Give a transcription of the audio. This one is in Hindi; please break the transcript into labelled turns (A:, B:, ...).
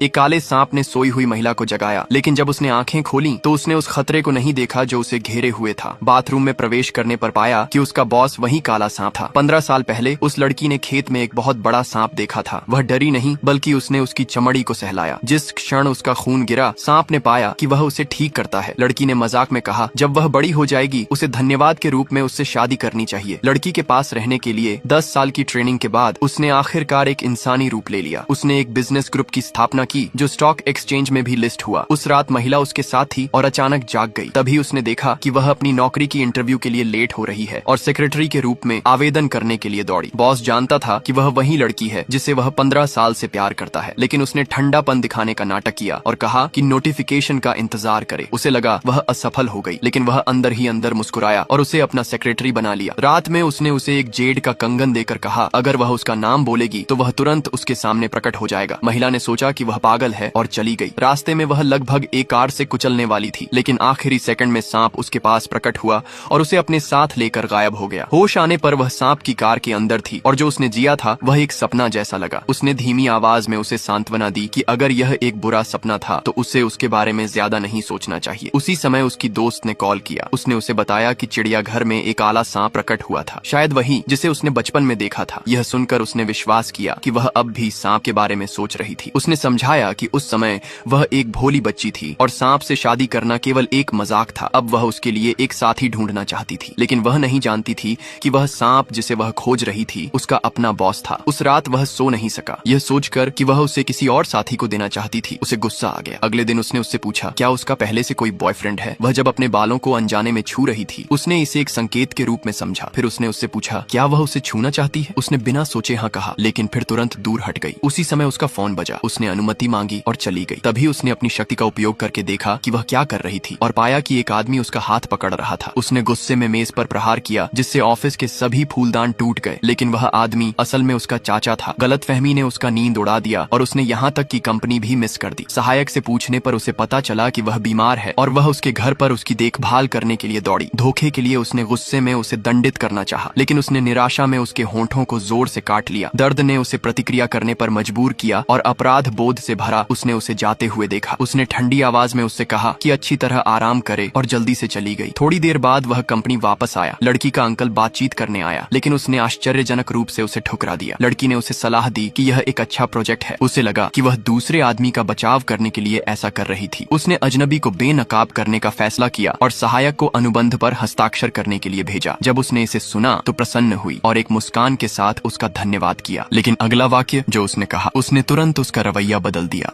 A: एक काले सांप ने सोई हुई महिला को जगाया, लेकिन जब उसने आंखें खोली तो उसने उस खतरे को नहीं देखा जो उसे घेरे हुए था। बाथरूम में प्रवेश करने पर पाया कि उसका बॉस वही काला सांप था। 15 साल पहले उस लड़की ने खेत में एक बहुत बड़ा सांप देखा था। वह डरी नहीं, बल्कि उसने उसकी चमड़ी को सहलाया। जिस क्षण उसका खून गिरा, सांप ने पाया कि वह उसे ठीक करता है। लड़की ने मजाक में कहा, जब वह बड़ी हो जाएगी उसे धन्यवाद के रूप में उससे शादी करनी चाहिए। लड़की के पास रहने के लिए 10 साल की ट्रेनिंग के बाद उसने आखिरकार एक इंसानी रूप ले लिया। उसने एक बिजनेस ग्रुप की स्थापना की जो स्टॉक एक्सचेंज में भी लिस्ट हुआ। उस रात महिला उसके साथ थी और अचानक जाग गई। तभी उसने देखा कि वह अपनी नौकरी की इंटरव्यू के लिए लेट हो रही है और सेक्रेटरी के रूप में आवेदन करने के लिए दौड़ी। बॉस जानता था कि वह वही लड़की है जिसे वह 15 साल से प्यार करता है, लेकिन उसने ठंडापन दिखाने का नाटक किया और कहा कि नोटिफिकेशन का इंतजार करे। उसे लगा वह असफल हो गई, लेकिन वह अंदर ही अंदर मुस्कुराया और उसे अपना सेक्रेटरी बना लिया। रात में उसने उसे एक जेड का कंगन देकर कहा, अगर वह उसका नाम बोलेगी तो वह तुरंत उसके सामने प्रकट हो जाएगा। महिला ने सोचा कि वह पागल है और चली गई। रास्ते में वह लगभग एक कार से कुचलने वाली थी, लेकिन आखिरी सेकंड में सांप उसके पास प्रकट हुआ और उसे अपने साथ लेकर गायब हो गया। होश आने पर वह सांप की कार के अंदर थी और जो उसने जिया था वह एक सपना जैसा लगा। उसने धीमी आवाज में उसे सांत्वना दी कि अगर यह एक बुरा सपना था तो उसे उसके बारे में ज्यादा नहीं सोचना चाहिए। उसी समय उसकी दोस्त ने कॉल किया। उसने उसे बताया कि चिड़ियाघर में एक काला सांप प्रकट हुआ था, शायद वही जिसे उसने बचपन में देखा था। यह सुनकर उसने विश्वास किया कि वह अब भी सांप के बारे में सोच रही थी। उसने समझाया कि उस समय वह एक भोली बच्ची थी और सांप से शादी करना केवल एक मजाक था। अब वह उसके लिए एक साथी ढूंढना चाहती थी, लेकिन वह नहीं जानती थी कि वह सांप जिसे वह खोज रही थी उसका अपना बॉस था। उस रात वह सो नहीं सका, यह सोचकर कि वह उसे किसी और साथी को देना चाहती थी। उसे गुस्सा आ गया। अगले दिन उसने उससे पूछा क्या उसका पहले से कोई बॉयफ्रेंड है। वह जब अपने बालों को अनजाने में छू रही थी, उसने इसे एक संकेत के रूप में समझा। फिर उसने उससे पूछा क्या वह उसे छूना चाहती है। उसने बिना सोचे हाँ कहा, लेकिन फिर तुरंत दूर हट गई। उसी समय उसका फोन बजा। उसने अनुमति मांगी और चली गई। तभी उसने अपनी शक्ति का उपयोग करके देखा कि वह क्या कर रही थी और पाया कि एक आदमी उसका हाथ पकड़ रहा था। उसने गुस्से में मेज पर प्रहार किया, जिससे ऑफिस के सभी फूलदान टूट गए, लेकिन वह आदमी असल में उसका चाचा था। गलतफहमी ने उसका नींद उड़ा दिया और उसने यहाँ तक कि कंपनी भी मिस कर दी। सहायक से पूछने पर उसे पता चला कि वह बीमार है और वह उसके घर पर उसकी देखभाल करने के लिए दौड़ी। धोखे के लिए उसने गुस्से में उसे दंडित करना चाहा, लेकिन उसने निराशा में उसके होंठों को जोर से काट लिया। दर्द ने उसे प्रतिक्रिया करने पर मजबूर किया और अपराध बोध से भरा उसने उसे जाते हुए देखा। उसने ठंडी आवाज में उससे कहा कि अच्छी तरह आराम करे और जल्दी से चली गई। थोड़ी देर बाद वह कंपनी वापस आया। लड़की का अंकल बातचीत करने आया, लेकिन उसने आश्चर्यजनक रूप से उसे ठुकरा दिया। लड़की ने उसे सलाह दी कि यह एक अच्छा प्रोजेक्ट है। उसे लगा कि वह दूसरे आदमी का बचाव करने के लिए ऐसा कर रही थी। उसने अजनबी को बेनकाब करने का फैसला किया और सहायक को अनुबंध पर हस्ताक्षर करने के लिए भेजा। जब उसने इसे सुना तो प्रसन्न हुई और एक मुस्कान के साथ उसका धन्यवाद किया, लेकिन अगला वाक्य जो उसने कहा उसने तुरंत उसका रवैया बदल दिया।